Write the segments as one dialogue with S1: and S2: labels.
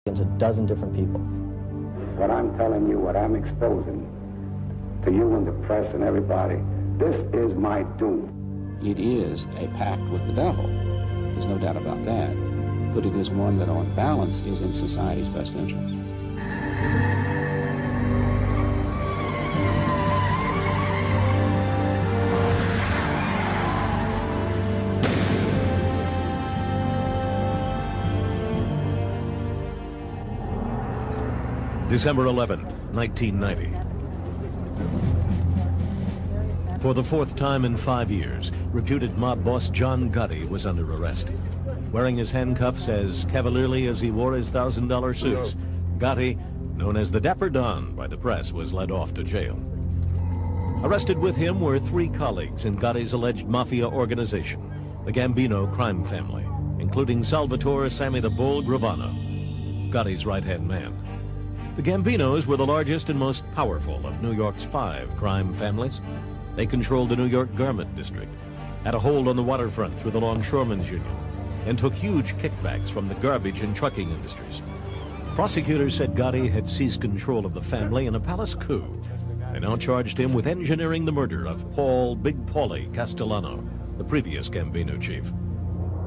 S1: a dozen different people.
S2: What I'm telling you, what I'm exposing to you and the press and everybody, this is my doom.
S3: It is a pact with the devil. There's no doubt about that. But it is one that on balance is in society's best interest.
S4: December 11th, 1990. For the fourth time in 5 years, reputed mob boss John Gotti was under arrest. Wearing his handcuffs as cavalierly as he wore his $1,000 suits, Gotti, known as the Dapper Don by the press, was led off to jail. Arrested with him were 3 colleagues in Gotti's alleged mafia organization, the Gambino crime family, including Salvatore Sammy the Bull Gravano, Gotti's right-hand man. The Gambinos were the largest and most powerful of New York's 5 crime families. They controlled the New York garment district, had a hold on the waterfront through the Longshoremen's Union, and took huge kickbacks from the garbage and trucking industries. Prosecutors said Gotti had seized control of the family in a palace coup. They now charged him with engineering the murder of Paul Big Paulie Castellano, the previous Gambino chief.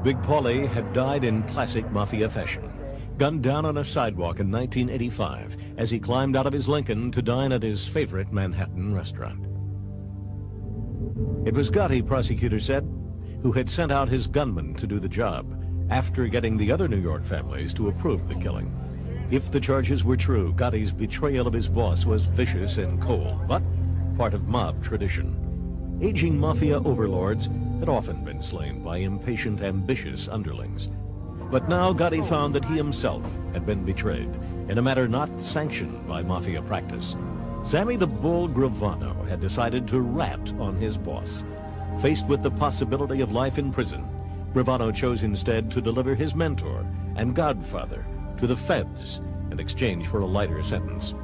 S4: Big Paulie had died in classic mafia fashion, gunned down on a sidewalk in 1985 as he climbed out of his Lincoln to dine at his favorite Manhattan restaurant. It was Gotti, prosecutors said, who had sent out his gunman to do the job after getting the other New York families to approve the killing. If the charges were true, Gotti's betrayal of his boss was vicious and cold, but part of mob tradition. Aging mafia overlords had often been slain by impatient, ambitious underlings. But now Gotti found that he himself had been betrayed in a matter not sanctioned by mafia practice. Sammy the Bull Gravano had decided to rat on his boss. Faced with the possibility of life in prison, Gravano chose instead to deliver his mentor and godfather to the feds in exchange for a lighter sentence.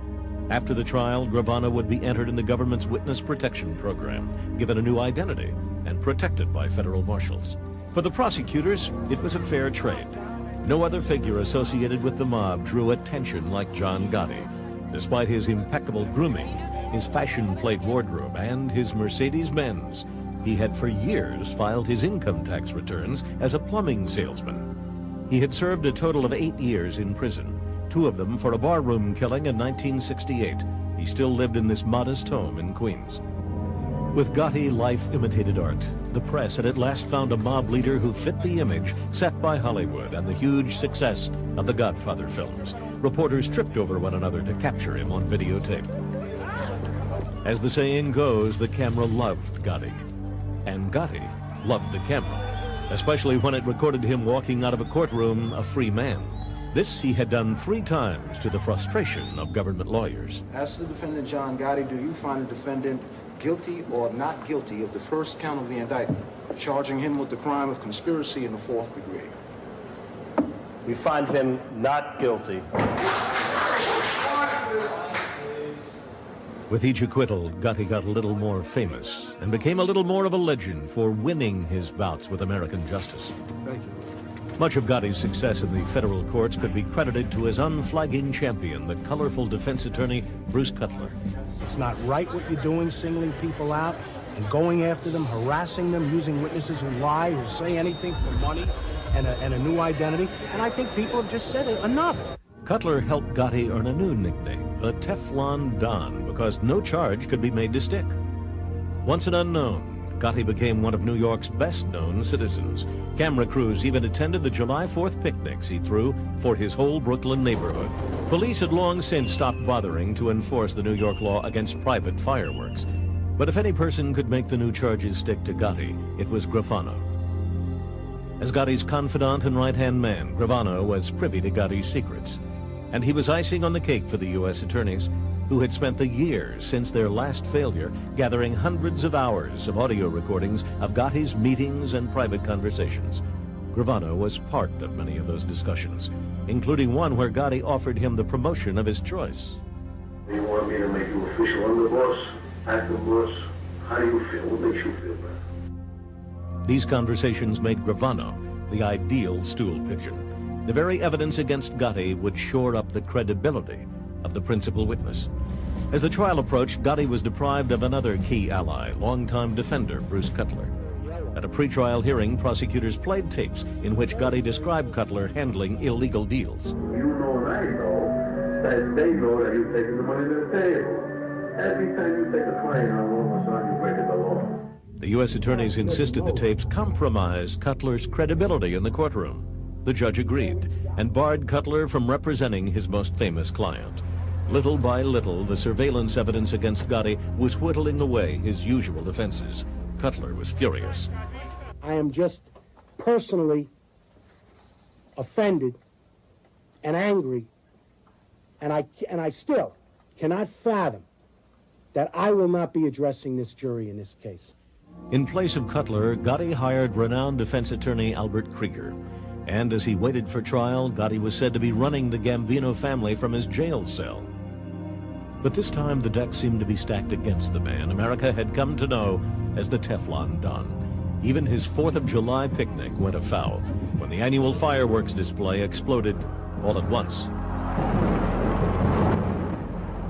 S4: After the trial, Gravano would be entered in the government's witness protection program, given a new identity, and protected by federal marshals. For the prosecutors, it was a fair trade. No other figure associated with the mob drew attention like John Gotti. Despite his impeccable grooming, his fashion-plate wardrobe, and his Mercedes-Benz, he had for years filed his income tax returns as a plumbing salesman. He had served a total of 8 years in prison, 2 of them for a barroom killing in 1968. He still lived in this modest home in Queens. With Gotti, life imitated art. The press had at last found a mob leader who fit the image set by Hollywood and the huge success of the Godfather films. Reporters tripped over one another to capture him on videotape. As the saying goes, the camera loved Gotti. And Gotti loved the camera, especially when it recorded him walking out of a courtroom a free man. This he had done 3 times to the frustration of government lawyers.
S5: As to the defendant, John Gotti, do you find the defendant guilty or not guilty of the first count of the indictment, charging him with the crime of conspiracy in the 4th degree?
S6: We find him not guilty.
S4: With each acquittal, Gotti got a little more famous and became a little more of a legend for winning his bouts with American justice.
S5: Thank you.
S4: Much of Gotti's success in the federal courts could be credited to his unflagging champion, the colorful defense attorney, Bruce Cutler.
S7: It's not right what you're doing, singling people out and going after them, harassing them, using witnesses who lie, who say anything for money and a new identity. And I think people have just said it, enough.
S4: Cutler helped Gotti earn a new nickname, the Teflon Don, because no charge could be made to stick. Once an unknown, Gotti became one of New York's best-known citizens. Camera crews even attended the July 4th picnics he threw for his whole Brooklyn neighborhood. Police had long since stopped bothering to enforce the New York law against private fireworks. But if any person could make the new charges stick to Gotti, it was Gravano. As Gotti's confidant and right-hand man, Gravano was privy to Gotti's secrets. And he was icing on the cake for the U.S. attorneys, who had spent the years since their last failure gathering hundreds of hours of audio recordings of Gotti's meetings and private conversations. Gravano was part of many of those discussions, including one where Gotti offered him the promotion of his choice.
S2: You want me to make you official underboss, acting boss? How do you feel? What makes you feel better?
S4: These conversations made Gravano the ideal stool pigeon. the very evidence against Gotti would shore up the credibility of the principal witness. As the trial approached, Gotti was deprived of another key ally, longtime defender Bruce Cutler. At a pretrial hearing, prosecutors played tapes in which Gotti described Cutler handling illegal deals.
S1: You know and I know that they know that you're taking the money to the table. Every time you take a client on, all of a sudden you're breaking the law.
S4: The U.S. attorneys insisted the tapes compromised Cutler's credibility in the courtroom. The judge agreed and barred Cutler from representing his most famous client. Little by little, the surveillance evidence against Gotti was whittling away his usual defenses. Cutler was furious.
S7: I am just personally offended and angry, and I still cannot fathom that I will not be addressing this jury in this case.
S4: In place of Cutler, Gotti hired renowned defense attorney Albert Krieger. And as he waited for trial, Gotti was said to be running the Gambino family from his jail cell. But this time, the deck seemed to be stacked against the man America had come to know as the Teflon Don. Even his 4th of July picnic went afoul when the annual fireworks display exploded all at once.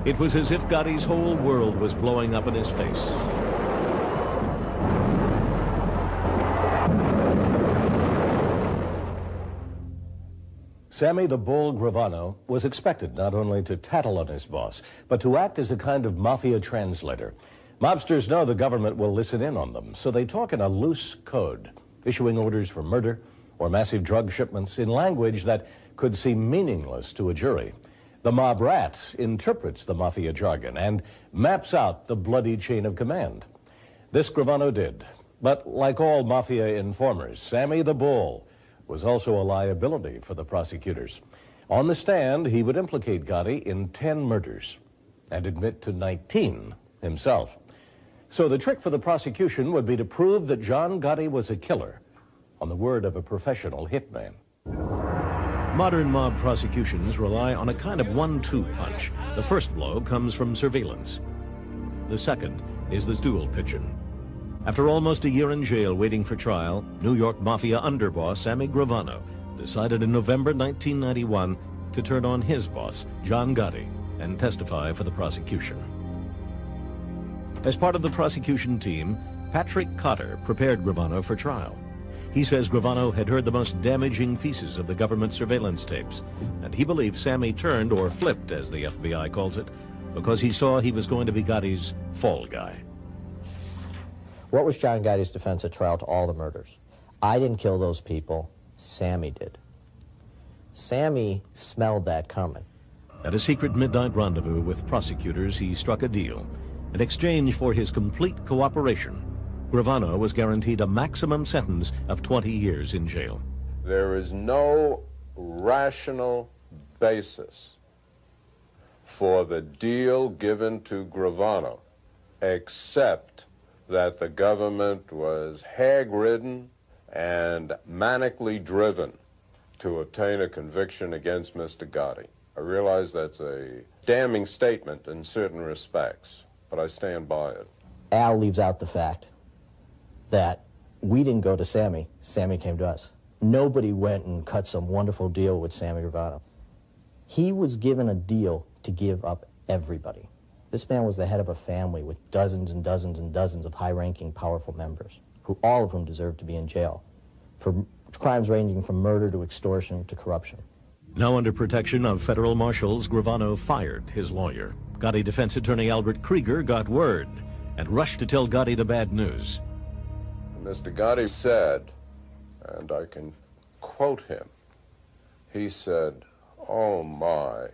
S4: It was as if Gotti's whole world was blowing up in his face.
S8: Sammy the Bull Gravano was expected not only to tattle on his boss, but to act as a kind of mafia translator. Mobsters know the government will listen in on them, so they talk in a loose code, issuing orders for murder or massive drug shipments in language that could seem meaningless to a jury. The mob rat interprets the mafia jargon and maps out the bloody chain of command. This Gravano did, but like all mafia informers, Sammy the Bull was also a liability for the prosecutors. On the stand, he would implicate Gotti in 10 murders and admit to 19 himself. So the trick for the prosecution would be to prove that John Gotti was a killer, on the word of a professional hitman.
S4: Modern mob prosecutions rely on a kind of 1-2 punch. The first blow comes from surveillance. The second is the stool pigeon. After almost a year in jail waiting for trial, New York Mafia underboss Sammy Gravano decided in November 1991 to turn on his boss, John Gotti, and testify for the prosecution. As part of the prosecution team, Patrick Cotter prepared Gravano for trial. He says Gravano had heard the most damaging pieces of the government surveillance tapes, and he believes Sammy turned, or flipped as the FBI calls it, because he saw he was going to be Gotti's fall guy.
S9: What was John Gotti's defense at trial to all the murders? I didn't kill those people, Sammy did. Sammy smelled that coming.
S4: At a secret midnight rendezvous with prosecutors, he struck a deal. In exchange for his complete cooperation, Gravano was guaranteed a maximum sentence of 20 years in jail.
S10: There is no rational basis for the deal given to Gravano except that the government was hag-ridden and manically driven to obtain a conviction against Mr. Gotti. I realize that's a damning statement in certain respects, but I stand by it.
S9: Al leaves out the fact that we didn't go to Sammy, Sammy came to us. Nobody went and cut some wonderful deal with Sammy Gravano. He was given a deal to give up everybody. This man was the head of a family with dozens and dozens and dozens of high-ranking, powerful members, all of whom deserved to be in jail for crimes ranging from murder to extortion to corruption.
S4: Now under protection of federal marshals, Gravano fired his lawyer. Gotti defense attorney Albert Krieger got word and rushed to tell Gotti the bad news.
S10: Mr. Gotti said, and I can quote him, he said, "Oh my,"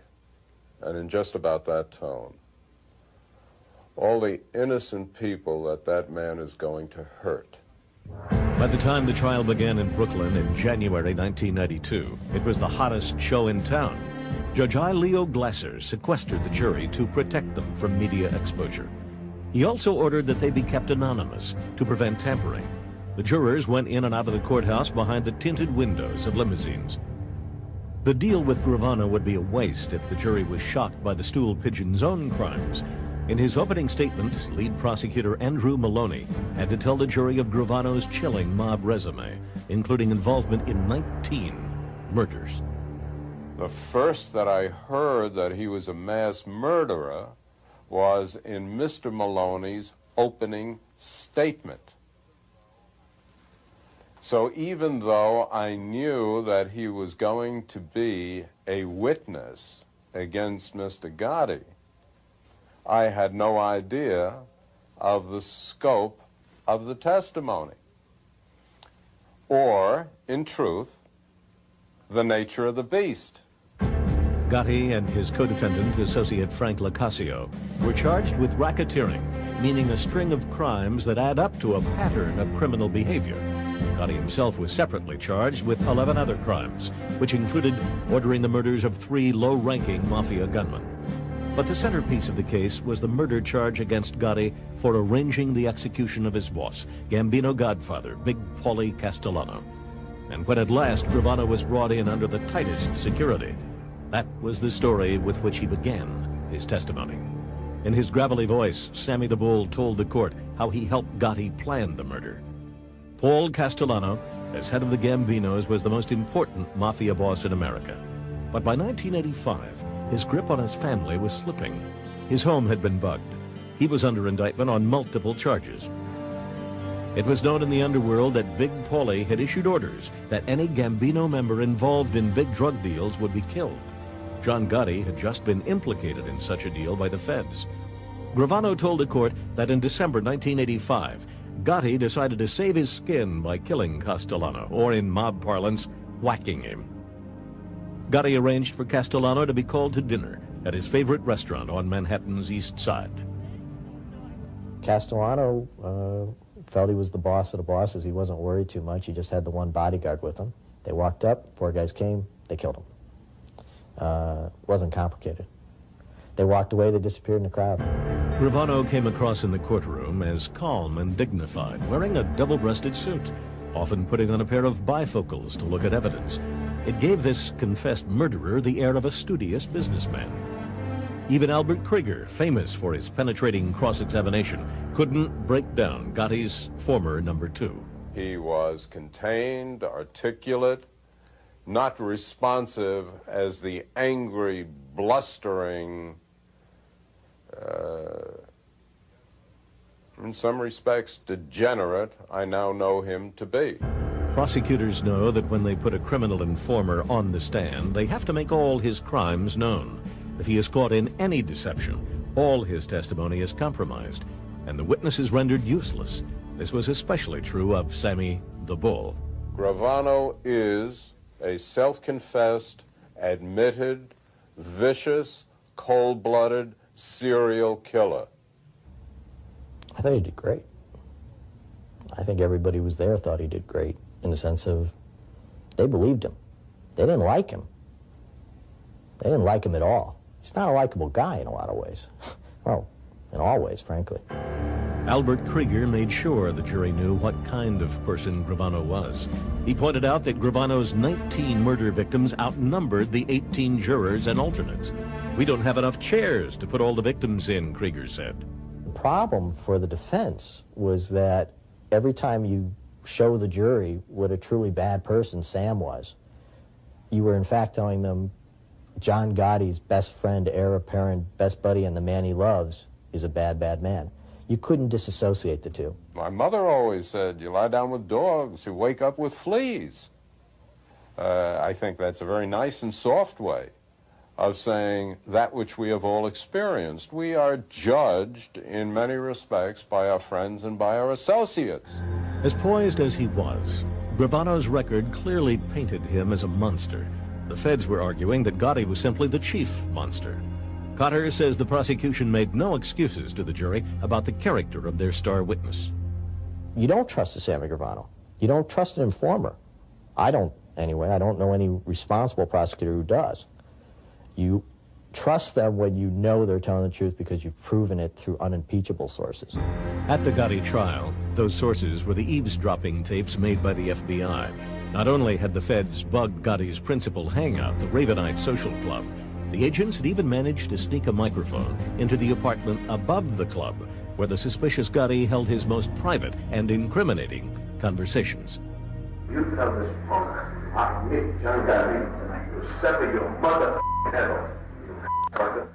S10: and in just about that tone, all the innocent people that man is going to hurt.
S4: By the time the trial began in Brooklyn in January 1992, it was the hottest show in town. Judge I. Leo Glasser sequestered the jury to protect them from media exposure. He also ordered that they be kept anonymous to prevent tampering. The jurors went in and out of the courthouse behind the tinted windows of limousines. The deal with Gravano would be a waste if the jury was shocked by the stool pigeon's own crimes. In his opening statement, lead prosecutor Andrew Maloney had to tell the jury of Gravano's chilling mob resume, including involvement in 19 murders.
S10: The first that I heard that he was a mass murderer was in Mr. Maloney's opening statement. So even though I knew that he was going to be a witness against Mr. Gotti, I had no idea of the scope of the testimony, or, in truth, the nature of the beast.
S4: Gotti and his co-defendant, associate Frank Lacasio, were charged with racketeering, meaning a string of crimes that add up to a pattern of criminal behavior. Gotti himself was separately charged with 11 other crimes, which included ordering the murders of 3 low-ranking mafia gunmen. But the centerpiece of the case was the murder charge against Gotti for arranging the execution of his boss, Gambino godfather, Big Paulie Castellano. And when at last Gravano was brought in under the tightest security, that was the story with which he began his testimony. In his gravelly voice, Sammy the Bull told the court how he helped Gotti plan the murder. Paul Castellano, as head of the Gambinos, was the most important mafia boss in America. But by 1985, his grip on his family was slipping. His home had been bugged. He was under indictment on multiple charges. It was known in the underworld that Big Paulie had issued orders that any Gambino member involved in big drug deals would be killed. John Gotti had just been implicated in such a deal by the feds. Gravano told the court that in December 1985, Gotti decided to save his skin by killing Castellano, or in mob parlance, whacking him. Gotti arranged for Castellano to be called to dinner at his favorite restaurant on Manhattan's East Side.
S9: Castellano felt he was the boss of the bosses. He wasn't worried too much. He just had the one bodyguard with him. They walked up, 4 guys came, they killed him. Wasn't complicated. They walked away, they disappeared in the crowd.
S4: Gravano came across in the courtroom as calm and dignified, wearing a double-breasted suit, often putting on a pair of bifocals to look at evidence. It gave this confessed murderer the air of a studious businessman. Even Albert Krieger, famous for his penetrating cross-examination, couldn't break down Gotti's former number 2.
S10: He was contained, articulate, not responsive as the angry, blustering, in some respects degenerate, I now know him to be.
S4: Prosecutors know that when they put a criminal informer on the stand, they have to make all his crimes known. If he is caught in any deception, all his testimony is compromised, and the witness is rendered useless. This was especially true of Sammy the Bull.
S10: Gravano is a self-confessed, admitted, vicious, cold-blooded serial killer.
S9: I thought he did great. I think everybody who was there thought he did great, in the sense of they believed him. They didn't like him. They didn't like him at all. He's not a likable guy in a lot of ways. Well, in all ways, frankly.
S4: Albert Krieger made sure the jury knew what kind of person Gravano was. He pointed out that Gravano's 19 murder victims outnumbered the 18 jurors and alternates. We don't have enough chairs to put all the victims in, Krieger said.
S9: The problem for the defense was that every time you show the jury what a truly bad person Sam was, you were in fact telling them John Gotti's best friend, heir apparent, best buddy, and the man he loves is a bad, bad man. You couldn't disassociate the two.
S10: My mother always said, you lie down with dogs, you wake up with fleas. I think that's a very nice and soft way of saying that which we have all experienced. We are judged in many respects by our friends and by our associates.
S4: As poised as he was, Gravano's record clearly painted him as a monster. The feds were arguing that Gotti was simply the chief monster. Cotter says the prosecution made no excuses to the jury about the character of their star witness.
S9: You don't trust a Sammy Gravano. You don't trust an informer. I don't, anyway. I don't know any responsible prosecutor who does. You trust them when you know they're telling the truth because you've proven it through unimpeachable sources.
S4: At the Gotti trial, those sources were the eavesdropping tapes made by the FBI. Not only had the feds bugged Gotti's principal hangout, the Ravenite Social Club, the agents had even managed to sneak a microphone into the apartment above the club, where the suspicious Gotti held his most private and incriminating conversations.
S1: You tell this punk, I meet John Gotti, and I will sever your mother head off, you sucker.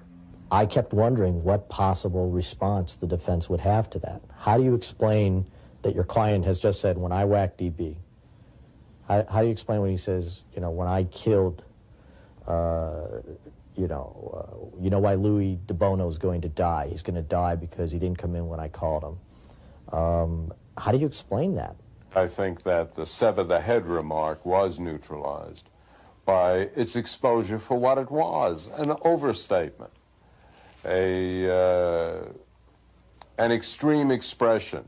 S9: I kept wondering what possible response the defense would have to that. How do you explain that your client has just said, when I whacked DB? How do you explain when he says, you know, when I killed, you know why Louis DeBono is going to die? He's going to die because he didn't come in when I called him. How do you explain that?
S10: I think that the sever the head remark was neutralized by its exposure for what it was, an overstatement, an extreme expression.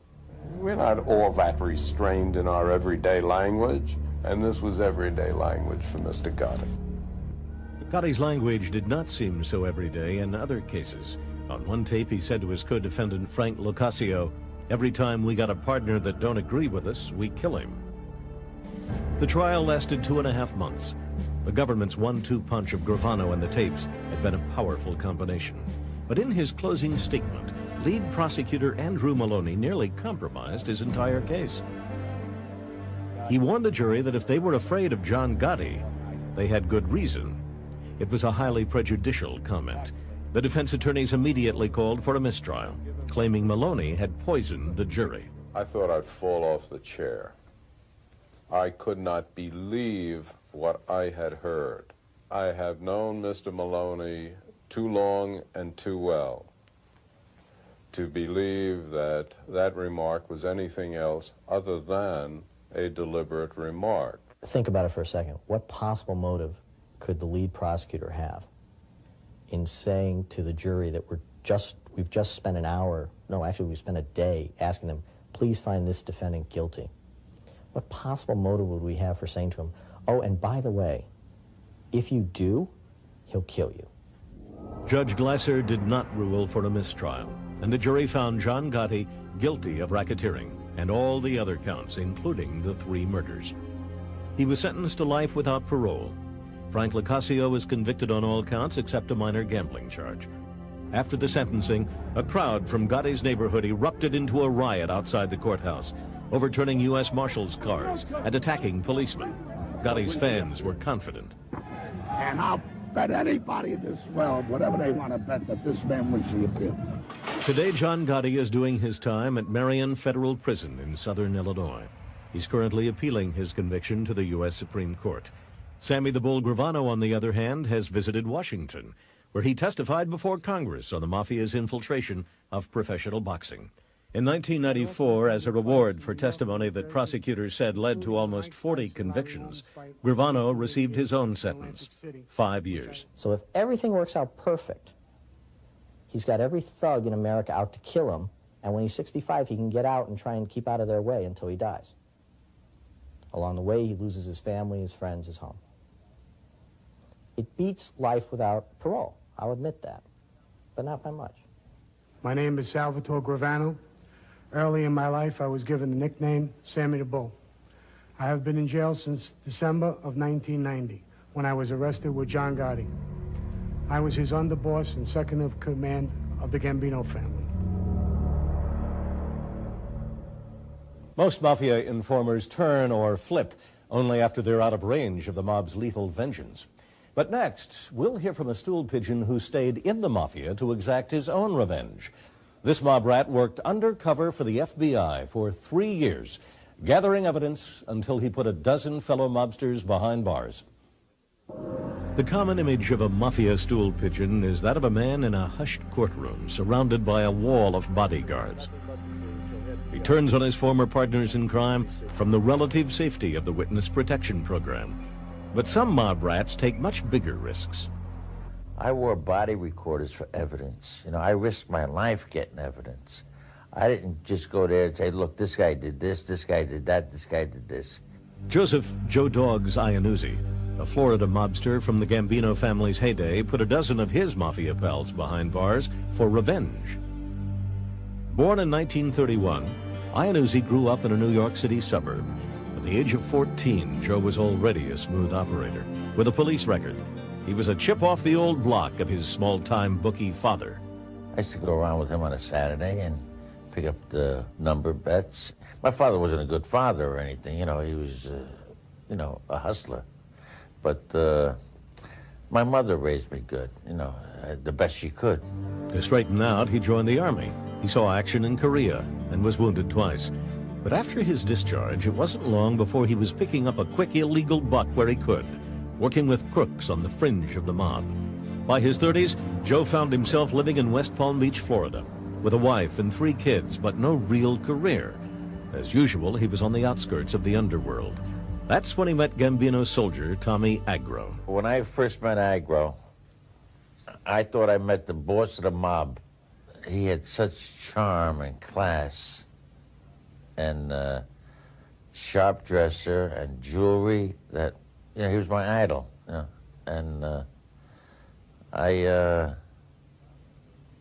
S10: We're not all that restrained in our everyday language, and this was everyday language for Mr. Gotti.
S4: Gotti's language did not seem so everyday in other cases. On one tape, he said to his co-defendant Frank Locascio, "Every time we got a partner that don't agree with us, we kill him." The trial lasted 2.5 months. The government's 1-2 punch of Gravano and the tapes had been a powerful combination. But in his closing statement, lead prosecutor Andrew Maloney nearly compromised his entire case. He warned the jury that if they were afraid of John Gotti, they had good reason. It was a highly prejudicial comment. The defense attorneys immediately called for a mistrial, claiming Maloney had poisoned the jury.
S10: I thought I'd fall off the chair. I could not believe what I had heard. I have known Mr. Maloney too long and too well to believe that that remark was anything else other than a deliberate remark.
S9: Think about it for a second. What possible motive could the lead prosecutor have in saying to the jury that we've just spent an hour, no, actually we spent a day asking them, please find this defendant guilty? What possible motive would we have for saying to him, oh, and by the way, if you do, he'll kill you?
S4: Judge Glasser did not rule for a mistrial, and the jury found John Gotti guilty of racketeering and all the other counts, including the 3 murders. He was sentenced to life without parole. Frank Locascio was convicted on all counts except a minor gambling charge. After the sentencing, a crowd from Gotti's neighborhood erupted into a riot outside the courthouse, overturning U.S. Marshals' cars and attacking policemen. Gotti's fans were confident.
S11: And I'll bet anybody in this world, whatever they want to bet, that this man wins the appeal.
S4: Today, John Gotti is doing his time at Marion Federal Prison in southern Illinois. He's currently appealing his conviction to the U.S. Supreme Court. Sammy the Bull Gravano, on the other hand, has visited Washington, where he testified before Congress on the Mafia's infiltration of professional boxing. In 1994, as a reward for testimony that prosecutors said led to almost 40 convictions, Gravano received his own sentence, 5 years.
S9: So if everything works out perfect, he's got every thug in America out to kill him, and when he's 65, he can get out and try and keep out of their way until he dies. Along the way, he loses his family, his friends, his home. It beats life without parole, I'll admit that, but not by much.
S12: My name is Salvatore Gravano. Early in my life, I was given the nickname Sammy the Bull. I have been in jail since December of 1990, when I was arrested with John Gotti. I was his underboss and second of command of the Gambino family.
S8: Most Mafia informers turn or flip only after they're out of range of the mob's lethal vengeance. But next, we'll hear from a stool pigeon who stayed in the Mafia to exact his own revenge. This mob rat worked undercover for the FBI for 3 years, gathering evidence until he put a dozen fellow mobsters behind bars.
S4: The common image of a Mafia stool pigeon is that of a man in a hushed courtroom surrounded by a wall of bodyguards. He turns on his former partners in crime from the relative safety of the witness protection program. But some mob rats take much bigger risks.
S13: I wore body recorders for evidence. You know, I risked my life getting evidence. I didn't just go there and say, look, this guy did this guy did that, this guy did this.
S4: Joseph Joe Dogs Iannuzzi, a Florida mobster from the Gambino family's heyday, put a dozen of his Mafia pals behind bars for revenge. Born in 1931, Iannuzzi grew up in a New York City suburb. At the age of 14, Joe was already a smooth operator with a police record. He was a chip off the old block of his small-time bookie father.
S13: I used to go around with him on a Saturday and pick up the number bets. My father wasn't a good father or anything, you know, he was, you know, a hustler. But My mother raised me good, you know, the best she could.
S4: To straighten out, he joined the Army. He saw action in Korea and was wounded twice. But after his discharge, it wasn't long before he was picking up a quick illegal buck where he could, working with crooks on the fringe of the mob. By his 30s, Joe found himself living in West Palm Beach, Florida, with a wife and 3 kids, but no real career. As usual, he was on the outskirts of the underworld. That's when he met Gambino soldier Tommy Agro.
S13: When I first met Agro, I thought I met the boss of the mob. He had such charm and class and sharp dresser and jewelry that, you know, he was my idol, you know, and I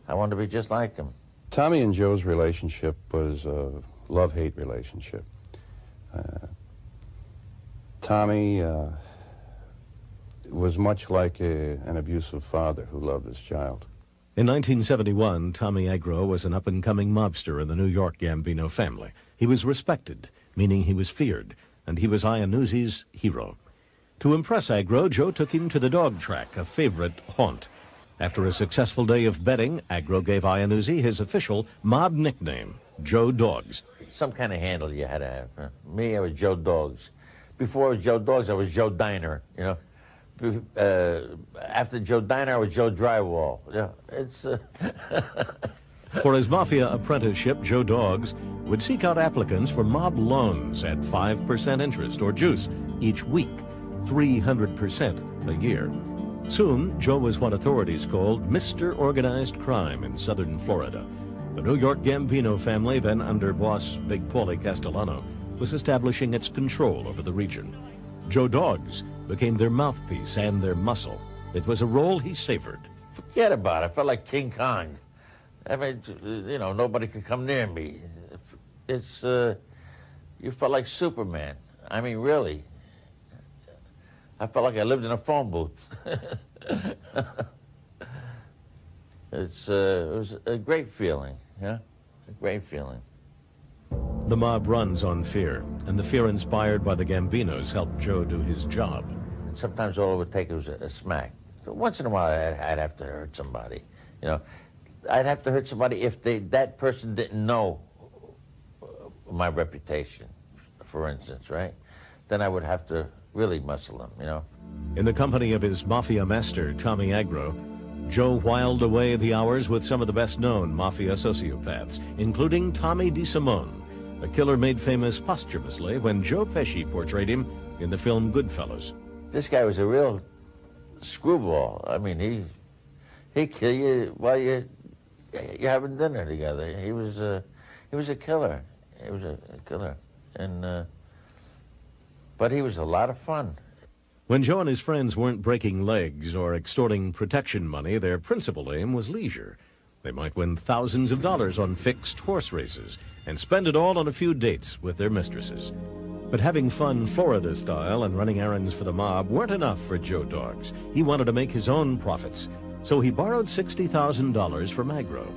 S13: wanted to be just like him.
S2: Tommy and Joe's relationship was a love-hate relationship. Tommy was much like an abusive father who loved his child.
S4: In 1971, Tommy Agro was an up-and-coming mobster in the New York Gambino family. He was respected, meaning he was feared, and he was Iannuzzi's hero. To impress Agro, Joe took him to the dog track, a favorite haunt. After a successful day of betting, Agro gave Iannuzzi his official mob nickname, Joe Dogs.
S13: Some kind of handle you had to have. Huh? Me, I was Joe Dogs. Before I was Joe Dogs, I was Joe Diner, you know. After Joe Diner, I was Joe Drywall. Yeah, it's...
S4: For his Mafia apprenticeship, Joe Dogs would seek out applicants for mob loans at 5% interest or juice each week, 300% a year. Soon, Joe was what authorities called Mr. Organized Crime in southern Florida. The New York Gambino family, then under boss Big Paulie Castellano, was establishing its control over the region. Joe Dogs became their mouthpiece and their muscle. It was a role he savored.
S13: Forget about it. I felt like King Kong. I mean, you know, nobody could come near me. It's, you felt like Superman. I mean, really. I felt like I lived in a phone booth. It was a great feeling, yeah? A great feeling.
S4: The mob runs on fear, and the fear inspired by the Gambinos helped Joe do his job.
S13: Sometimes all it would take was a smack. So once in a while, I'd have to hurt somebody, you know. I'd have to hurt somebody if that person didn't know my reputation, for instance, right? Then I would have to really muscle them, you know.
S4: In the company of his Mafia master, Tommy Agro, Joe whiled away the hours with some of the best-known Mafia sociopaths, including Tommy DeSimone, a killer made famous posthumously when Joe Pesci portrayed him in the film Goodfellas.
S13: This guy was a real screwball. I mean, he'd kill you while you're having dinner together. He was a killer. He was a killer, and but he was a lot of fun.
S4: When Joe and his friends weren't breaking legs or extorting protection money, their principal aim was leisure. They might win thousands of dollars on fixed horse races and spend it all on a few dates with their mistresses. But having fun Florida style and running errands for the mob weren't enough for Joe Dogs. He wanted to make his own profits, so he borrowed $60,000 from Agro.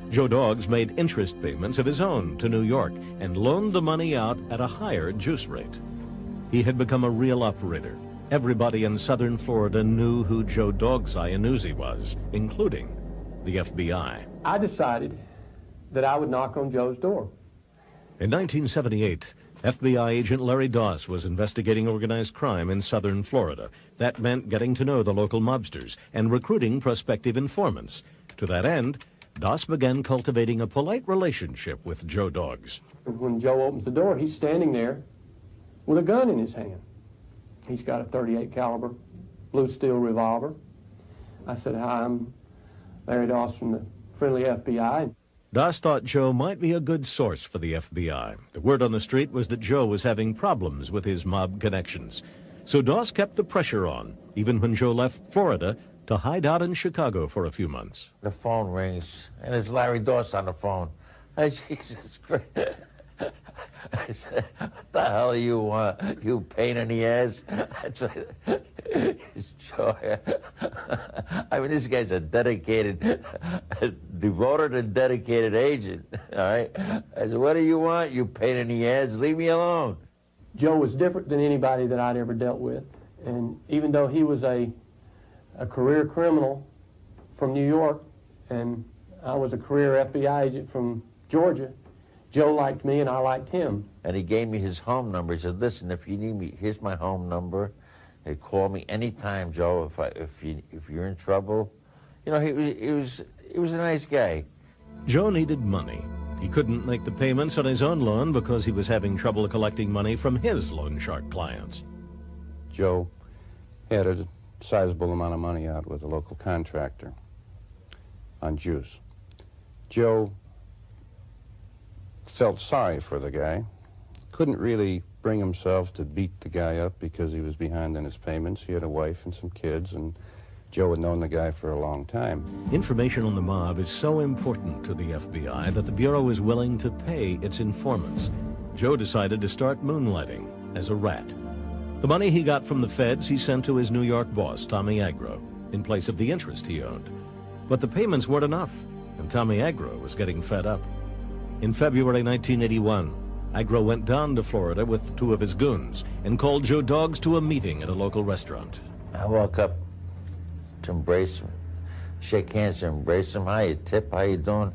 S4: Joe Dogs made interest payments of his own to New York and loaned the money out at a higher juice rate. He had become a real operator. Everybody in southern Florida knew who Joe Dogs Iannuzzi was, including the FBI.
S14: I decided that I would knock on Joe's door.
S4: In 1978, FBI agent Larry Doss was investigating organized crime in southern Florida. That meant getting to know the local mobsters and recruiting prospective informants. To that end, Doss began cultivating a polite relationship with Joe Dogs.
S14: When Joe opens the door, he's standing there with a gun in his hand. He's got a .38 caliber blue steel revolver. I said, "Hi, I'm Larry Doss from the friendly FBI."
S4: Doss thought Joe might be a good source for the FBI. The word on the street was that Joe was having problems with his mob connections. So Doss kept the pressure on, even when Joe left Florida to hide out in Chicago for a few months.
S13: The phone rings, and it's Larry Doss on the phone. Jesus Christ. I said, "What the hell you want, you pain in the ass?" I mean, this guy's a dedicated, devoted and dedicated agent, all right? I said, "What do you want, you pain in the ass? Leave me alone."
S14: Joe was different than anybody that I'd ever dealt with. And even though he was a a career criminal from New York, and I was a career FBI agent from Georgia. Joe liked me and I liked him.
S13: And he gave me his home number. He said, listen, if you need me, here's my home number. Hey, call me anytime, Joe, if you're in trouble. You know, he was a nice guy.
S4: Joe needed money. He couldn't make the payments on his own loan because he was having trouble collecting money from his loan shark clients.
S2: Joe had a sizable amount of money out with a local contractor on juice. Joe felt sorry for the guy, couldn't really bring himself to beat the guy up because he was behind on his payments. He had a wife and some kids, and Joe had known the guy for a long time.
S4: Information on the mob is so important to the FBI that the Bureau is willing to pay its informants. Joe decided to start moonlighting as a rat. The money he got from the feds he sent to his New York boss, Tommy Agro, in place of the interest he owned. But the payments weren't enough, and Tommy Agro was getting fed up. In February 1981, Agro went down to Florida with 2 of his goons and called Joe Dogs to a meeting at a local restaurant.
S13: I walk up to embrace him, shake hands and embrace him. How you tip, how you doing?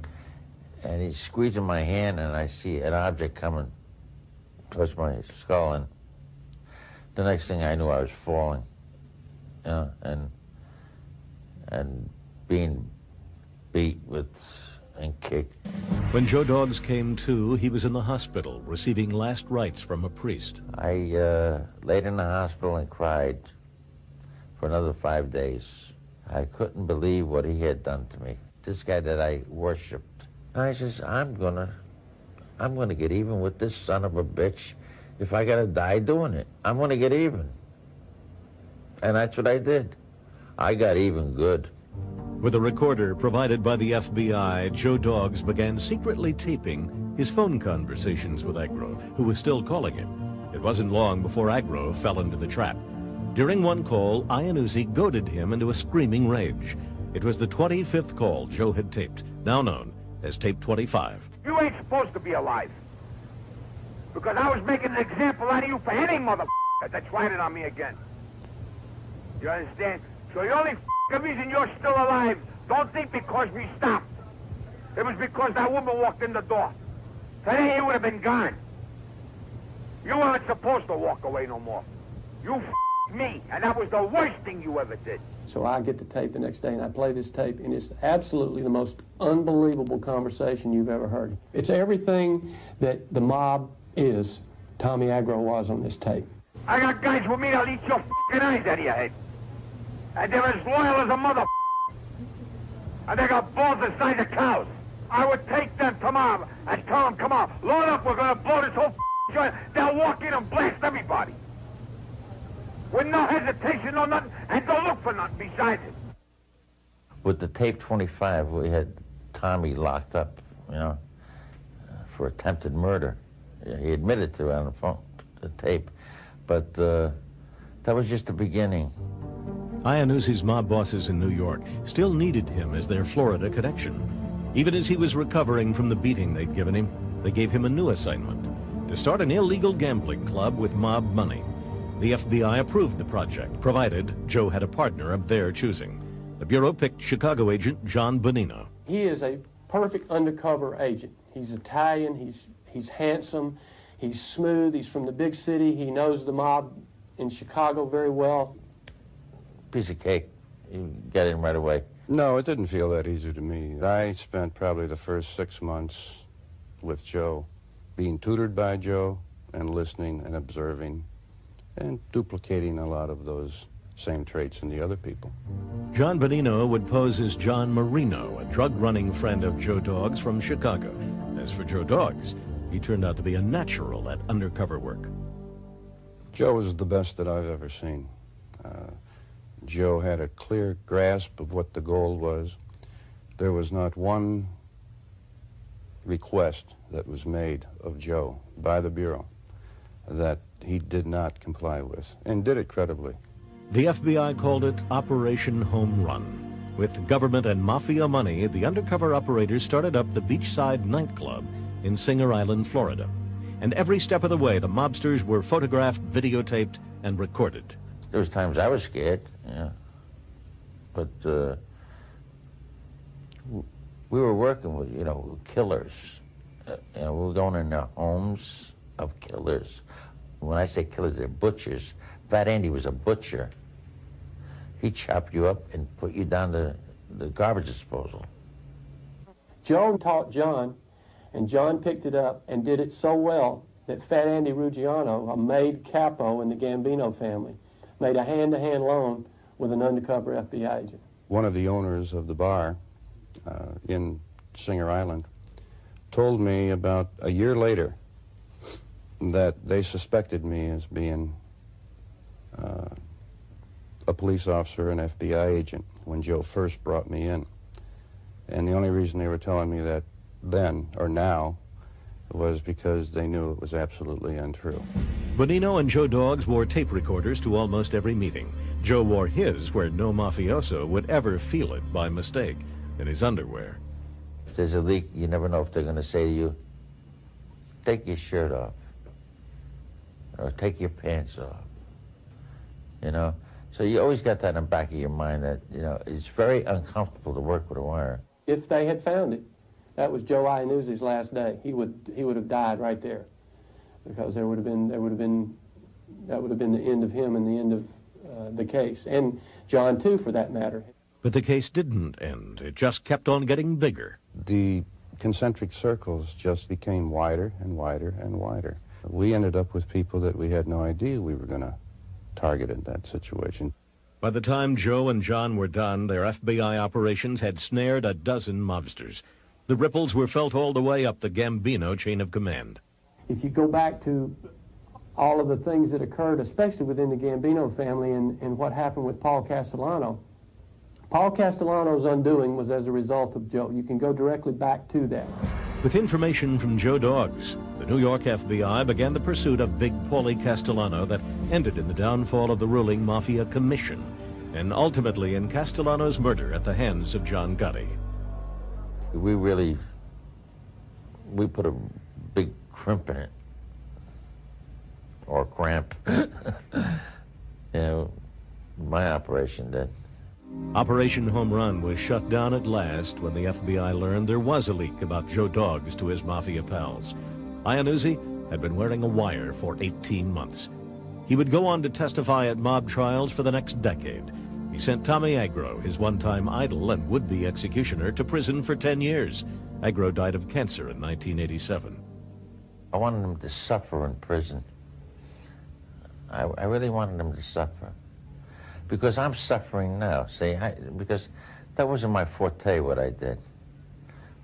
S13: And he's squeezing my hand, and I see an object coming towards my skull, and the next thing I knew I was falling, you know, and being beat with and kicked.
S4: When Joe Dogs came to, he was in the hospital, receiving last rites from a priest.
S13: I laid in the hospital and cried for another 5 days. I couldn't believe what he had done to me. This guy that I worshipped. And I says, I'm gonna get even with this son of a bitch. If I gotta die doing it, I'm gonna get even. And that's what I did. I got even good.
S4: With a recorder provided by the FBI, Joe Dogs began secretly taping his phone conversations with Agro, who was still calling him. It wasn't long before Agro fell into the trap. During one call, Iannuzzi goaded him into a screaming rage. It was the 25th call Joe had taped, now known as tape 25.
S15: You ain't supposed to be alive. Because I was making an example out of you for any motherfucker that tried it on me again. You understand? So the only reason you're still alive, don't think because we stopped. It was because that woman walked in the door. Today you would have been gone. You weren't supposed to walk away no more. You me, and that was the worst thing you ever did.
S14: So I get the tape the next day, and I play this tape, and it's absolutely the most unbelievable conversation you've ever heard. It's everything that the mob is, Tommy Agro was on this tape.
S15: I got guys with me that'll eat your eyes out of your head. And they're as loyal as a mother. And they got balls the size of cows. I would take them tomorrow and tell them, come on, load up, we're going to blow this whole joint. They'll walk in and blast everybody. With no hesitation or nothing, and don't look for nothing besides it.
S13: With the tape 25, we had Tommy locked up, you know, for attempted murder. He admitted to it on the phone, the tape. But that was just the beginning.
S4: Iannuzzi's mob bosses in New York still needed him as their Florida connection. Even as he was recovering from the beating they'd given him, they gave him a new assignment: to start an illegal gambling club with mob money. The FBI approved the project, provided Joe had a partner of their choosing. The Bureau picked Chicago agent John Bonino.
S14: He is a perfect undercover agent. He's Italian, he's handsome, he's smooth, he's from the big city, he knows the mob in Chicago very well.
S13: Piece of cake. You got in right away.
S2: No, it didn't feel that easy to me. I spent probably the first 6 months with Joe, being tutored by Joe and listening and observing and duplicating a lot of those same traits in the other people.
S4: John Bonino would pose as John Marino, a drug-running friend of Joe Dogs from Chicago. As for Joe Dogs, he turned out to be a natural at undercover work.
S2: Joe was the best that I've ever seen. Joe had a clear grasp of what the goal was. There was not one request that was made of Joe by the Bureau that he did not comply with, and did it credibly.
S4: The FBI called it Operation Home Run. With government and mafia money, the undercover operators started up the Beachside nightclub in Singer Island, Florida. And every step of the way, the mobsters were photographed, videotaped, and recorded.
S13: There was times I was scared, you know. But we were working with, you know, killers. We were going in their homes of killers. When I say killers, they're butchers. Fat Andy was a butcher. He'd chop you up and put you down to the garbage disposal.
S14: Joe taught John, and John picked it up and did it so well that Fat Andy Ruggiano, a made capo in the Gambino family, made a hand-to-hand loan with an undercover FBI agent.
S2: One of the owners of the bar in Singer Island told me about a year later that they suspected me as being a police officer, an FBI agent, when Joe first brought me in. And the only reason they were telling me that then, or now, was because they knew it was absolutely untrue.
S4: Bonino and Joe Doggs wore tape recorders to almost every meeting. Joe wore his where no mafioso would ever feel it by mistake, in his underwear.
S13: If there's a leak, you never know if they're going to say to you, take your shirt off, or take your pants off, you know? So you always got that in the back of your mind that, you know, it's very uncomfortable to work with a wire.
S14: If they had found it, that was Joe Iannuzzi's last day. He would have died right there, because that would have been the end of him and the end of the case, and John too, for that matter.
S4: But the case didn't end. It just kept on getting bigger.
S2: The concentric circles just became wider and wider and wider. We ended up with people that we had no idea we were going to target in that situation.
S4: By the time Joe and John were done, their FBI operations had snared a dozen mobsters. The ripples were felt all the way up the Gambino chain of command.
S14: If you go back to all of the things that occurred, especially within the Gambino family and what happened with Paul Castellano, Paul Castellano's undoing was as a result of Joe. You can go directly back to that.
S4: With information from Joe Doggs, the New York FBI began the pursuit of Big Paulie Castellano that ended in the downfall of the ruling Mafia Commission, and ultimately in Castellano's murder at the hands of John Gotti.
S13: We put a big crimp in it, or cramp. You know, my operation did.
S4: Operation Home Run was shut down at last when the FBI learned there was a leak about Joe Doggs to his Mafia pals. Iannuzzi had been wearing a wire for 18 months. He would go on to testify at mob trials for the next decade. He sent Tommy Agro, his one-time idol and would-be executioner, to prison for 10 years. Agro died of cancer in 1987.
S13: I wanted him to suffer in prison. I really wanted him to suffer. Because I'm suffering now, see, because that wasn't my forte, what I did.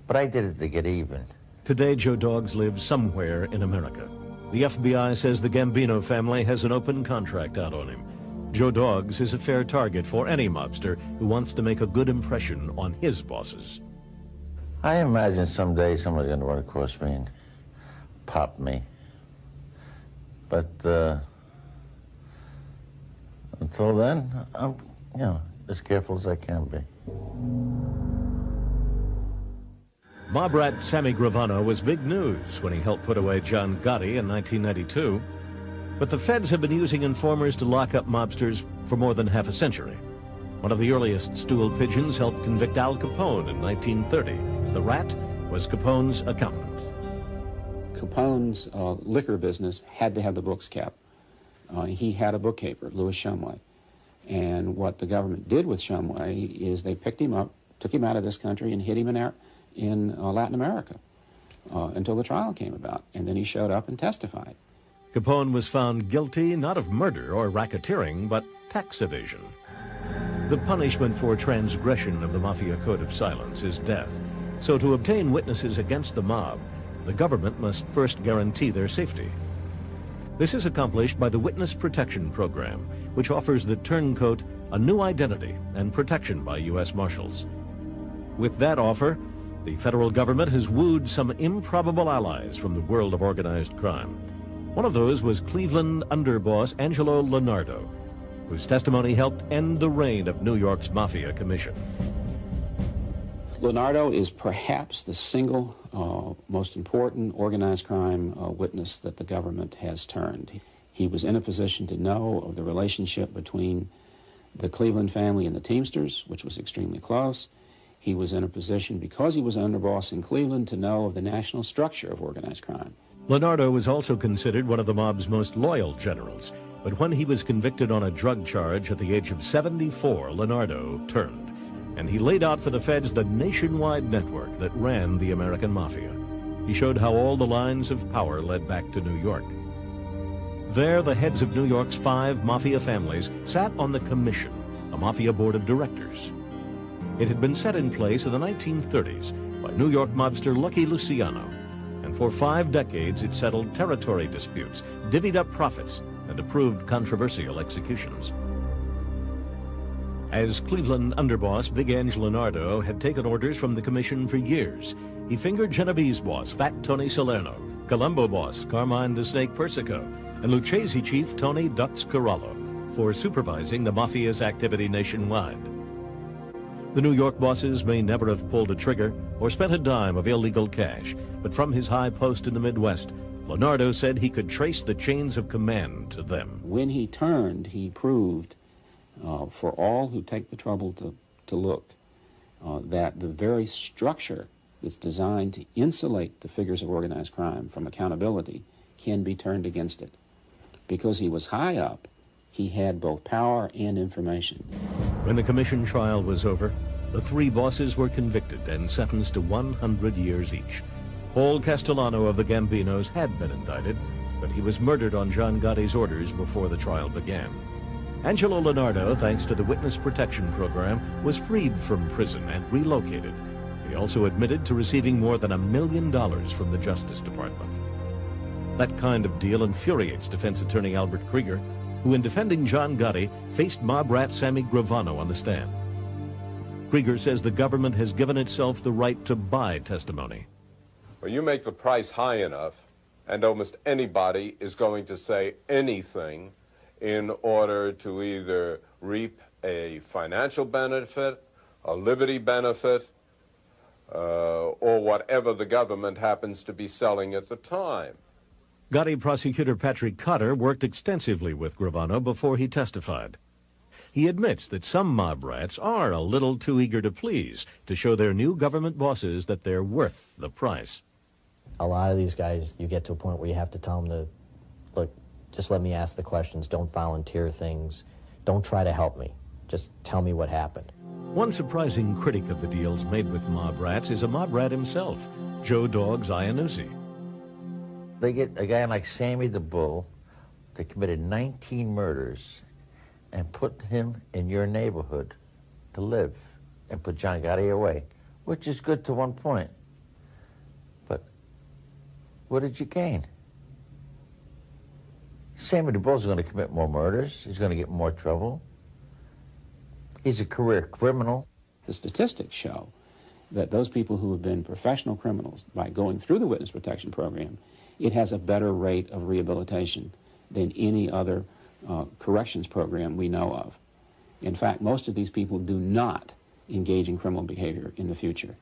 S13: But I did it to get even.
S4: Today, Joe Doggs lives somewhere in America. The FBI says the Gambino family has an open contract out on him. Joe Doggs is a fair target for any mobster who wants to make a good impression on his bosses.
S13: I imagine someday somebody's going to run across me and pop me. But, until then, I'm, you know, as careful as I can be.
S4: Mob rat Sammy Gravano was big news when he helped put away John Gotti in 1992. But the feds have been using informers to lock up mobsters for more than half a century. One of the earliest stool pigeons helped convict Al Capone in 1930. The rat was Capone's accountant.
S3: Capone's liquor business had to have the books kept. He had a bookkeeper, Louis Shumway. And what the government did with Shumway is they picked him up, took him out of this country, and hid him in Latin America until the trial came about. And then he showed up and testified.
S4: Capone was found guilty not of murder or racketeering, but tax evasion. The punishment for transgression of the Mafia Code of Silence is death. So to obtain witnesses against the mob, the government must first guarantee their safety. This is accomplished by the Witness Protection Program, which offers the turncoat a new identity and protection by U.S. Marshals. With that offer, the federal government has wooed some improbable allies from the world of organized crime. One of those was Cleveland underboss Angelo Leonardo, whose testimony helped end the reign of New York's Mafia Commission.
S3: Leonardo is perhaps the single most important organized crime witness that the government has turned. He was in a position to know of the relationship between the Cleveland family and the Teamsters, which was extremely close. He was in a position, because he was an underboss in Cleveland, to know of the national structure of organized crime.
S4: Leonardo was also considered one of the mob's most loyal generals, but when he was convicted on a drug charge at the age of 74, Leonardo turned, and he laid out for the feds the nationwide network that ran the American Mafia. He showed how all the lines of power led back to New York. There, the heads of New York's 5 mafia families sat on the Commission, a mafia board of directors. It had been set in place in the 1930s by New York mobster Lucky Luciano, and for 5 decades it settled territory disputes, divvied up profits, and approved controversial executions. As Cleveland underboss, Big Ange Leonardo had taken orders from the Commission for years. He fingered Genovese boss Fat Tony Salerno, Colombo boss Carmine the Snake Persico, and Lucchese chief Tony Dux Corallo for supervising the Mafia's activity nationwide. The New York bosses may never have pulled a trigger or spent a dime of illegal cash, but from his high post in the Midwest, Leonardo said he could trace the chains of command to them.
S3: When he turned, he proved, for all who take the trouble to look, that the very structure that's designed to insulate the figures of organized crime from accountability can be turned against it. Because he was high up, he had both power and information.
S4: When the Commission trial was over, the 3 bosses were convicted and sentenced to 100 years each. Paul Castellano of the Gambinos had been indicted, but he was murdered on John Gotti's orders before the trial began. Angelo Leonardo, thanks to the Witness Protection Program, was freed from prison and relocated. He also admitted to receiving more than $1 million from the Justice Department. That kind of deal infuriates defense attorney Albert Krieger, who in defending John Gotti faced mob rat Sammy Gravano on the stand. Krieger says the government has given itself the right to buy testimony.
S10: Well, you make the price high enough, and almost anybody is going to say anything in order to either reap a financial benefit, a liberty benefit, or whatever the government happens to be selling at the time.
S4: Gotti prosecutor Patrick Cotter worked extensively with Gravano before he testified. He admits that some mob rats are a little too eager to please to show their new government bosses that they're worth the price.
S9: A lot of these guys, you get to a point where you have to tell them to, look, just let me ask the questions, don't volunteer things, don't try to help me, just tell me what happened.
S4: One surprising critic of the deals made with mob rats is a mob rat himself, Joe Dogs Iannuzzi.
S13: They get a guy like Sammy the Bull that committed 19 murders and put him in your neighborhood to live and put John Gotti away, which is good to one point. But what did you gain? Sammy the Bull's going to commit more murders. He's going to get more trouble. He's a career criminal.
S3: The statistics show that those people who have been professional criminals, by going through the Witness Protection Program, it has a better rate of rehabilitation than any other corrections program we know of. In fact, most of these people do not engage in criminal behavior in the future.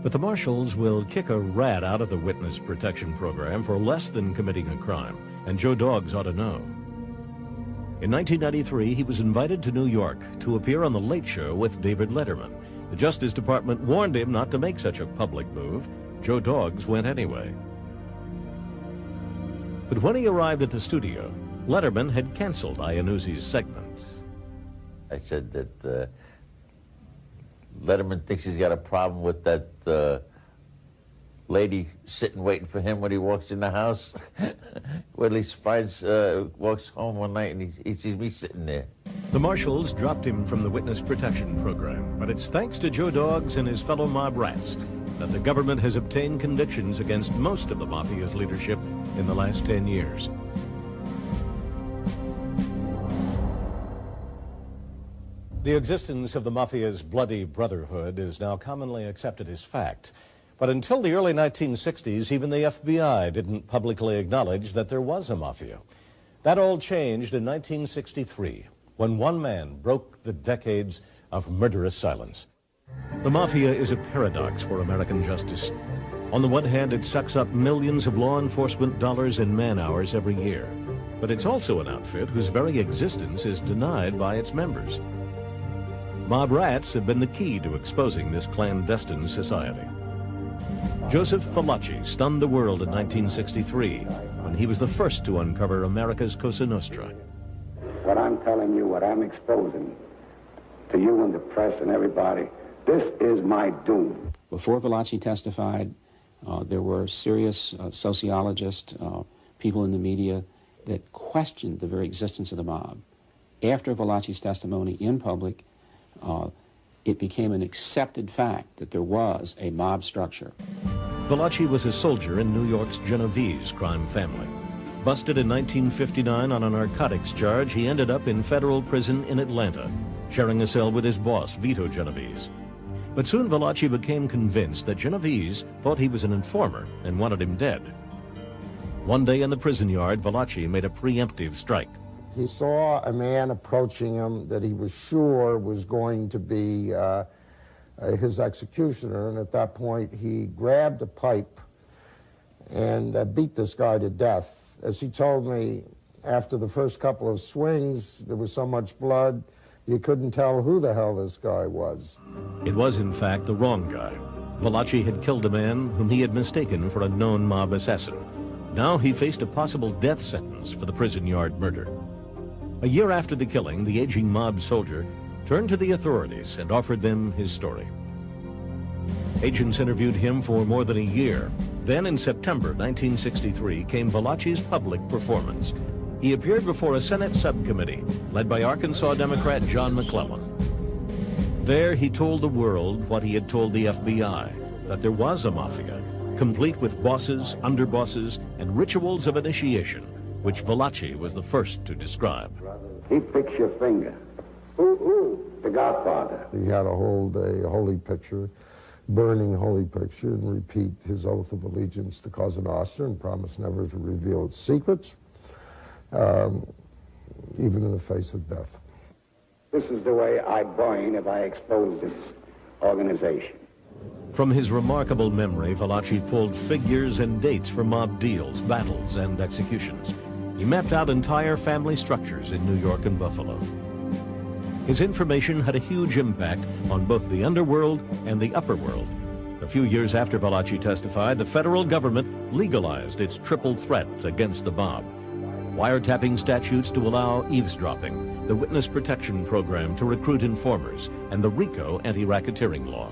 S4: But the marshals will kick a rat out of the Witness Protection Program for less than committing a crime, and Joe Dogs ought to know. In 1993, he was invited to New York to appear on The Late Show with David Letterman. The Justice Department warned him not to make such a public move. Joe Dogs went anyway. But when he arrived at the studio, Letterman had canceled Iannuzzi's segment.
S13: I said that Letterman thinks he's got a problem with that lady sitting waiting for him when he walks in the house. Well, he finds, walks home one night and he sees me sitting there.
S4: The marshals dropped him from the Witness Protection Program, but it's thanks to Joe Dogs and his fellow mob rats that the government has obtained convictions against most of the Mafia's leadership in the last 10 years.
S8: The existence of the Mafia's bloody brotherhood is now commonly accepted as fact. But until the early 1960s, even the FBI didn't publicly acknowledge that there was a Mafia. That all changed in 1963, when one man broke the decades of murderous silence.
S4: The Mafia is a paradox for American justice. On the one hand, it sucks up millions of law enforcement dollars and man-hours every year. But it's also an outfit whose very existence is denied by its members. Mob rats have been the key to exposing this clandestine society. Joseph Valachi stunned the world in 1963 when he was the first to uncover America's Cosa Nostra.
S16: What I'm telling you, what I'm exposing to you and the press and everybody, this is my doom.
S3: Before Valachi testified, there were serious sociologists, people in the media that questioned the very existence of the mob. After Valachi's testimony in public, it became an accepted fact that there was a mob structure.
S4: Valachi was a soldier in New York's Genovese crime family. Busted in 1959 on a narcotics charge, he ended up in federal prison in Atlanta, sharing a cell with his boss, Vito Genovese. But soon Valachi became convinced that Genovese thought he was an informer and wanted him dead. One day in the prison yard, Valachi made a preemptive strike.
S17: He saw a man approaching him that he was sure was going to be his executioner, and at that point he grabbed a pipe and beat this guy to death. As he told me, after the first couple of swings, there was so much blood, you couldn't tell who the hell this guy was.
S4: It was, in fact, the wrong guy. Valachi had killed a man whom he had mistaken for a known mob assassin. Now he faced a possible death sentence for the prison yard murder. A year after the killing, the aging mob soldier turned to the authorities and offered them his story. Agents interviewed him for more than a year. Then in September 1963 came Valachi's public performance. He appeared before a Senate subcommittee led by Arkansas Democrat John McClellan. There he told the world what he had told the FBI, that there was a mafia, complete with bosses, underbosses, and rituals of initiation, which Valachi was the first to describe.
S16: He picks your finger. Ooh, the Godfather.
S17: He had to hold a holy picture, burning holy picture, and repeat his oath of allegiance to Cosa Nostra and promise never to reveal its secrets, even in the face of death.
S16: This is the way I burn if I expose this organization.
S4: From his remarkable memory, Valachi pulled figures and dates for mob deals, battles, and executions. He mapped out entire family structures in New York and Buffalo. His information had a huge impact on both the underworld and the upper world. A few years after Valachi testified, the federal government legalized its triple threat against the mob. Wiretapping statutes to allow eavesdropping, the Witness Protection Program to recruit informers, and the RICO anti-racketeering law.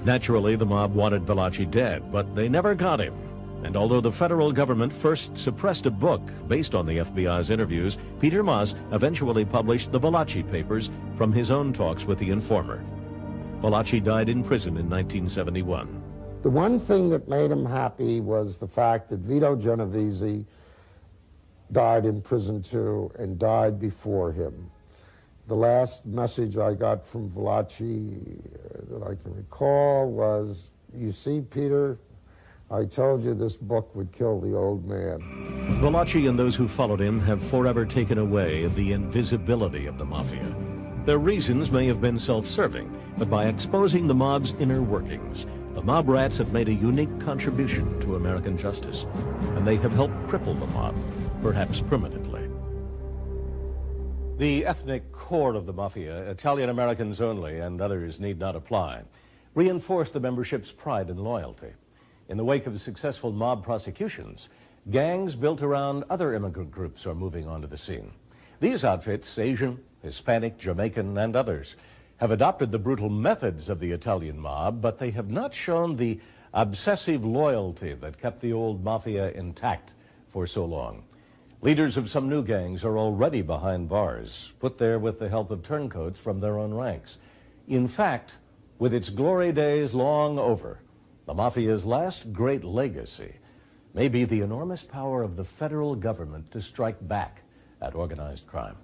S4: Naturally, the mob wanted Valachi dead, but they never got him. And although the federal government first suppressed a book based on the FBI's interviews, Peter Maas eventually published the Valachi papers from his own talks with the informer. Valachi died in prison in 1971.
S17: The one thing that made him happy was the fact that Vito Genovese died in prison too, and died before him. The last message I got from Valachi that I can recall was, "You see, Peter, I told you this book would kill the old man."
S4: Valachi and those who followed him have forever taken away the invisibility of the mafia. Their reasons may have been self-serving, but by exposing the mob's inner workings, the mob rats have made a unique contribution to American justice, and they have helped cripple the mob, perhaps permanently.
S8: The ethnic core of the Mafia, Italian-Americans only and others need not apply, reinforce the membership's pride and loyalty. In the wake of successful mob prosecutions, gangs built around other immigrant groups are moving onto the scene. These outfits, Asian, Hispanic, Jamaican, and others, have adopted the brutal methods of the Italian mob, but they have not shown the obsessive loyalty that kept the old Mafia intact for so long. Leaders of some new gangs are already behind bars, put there with the help of turncoats from their own ranks. In fact, with its glory days long over, the Mafia's last great legacy may be the enormous power of the federal government to strike back at organized crime.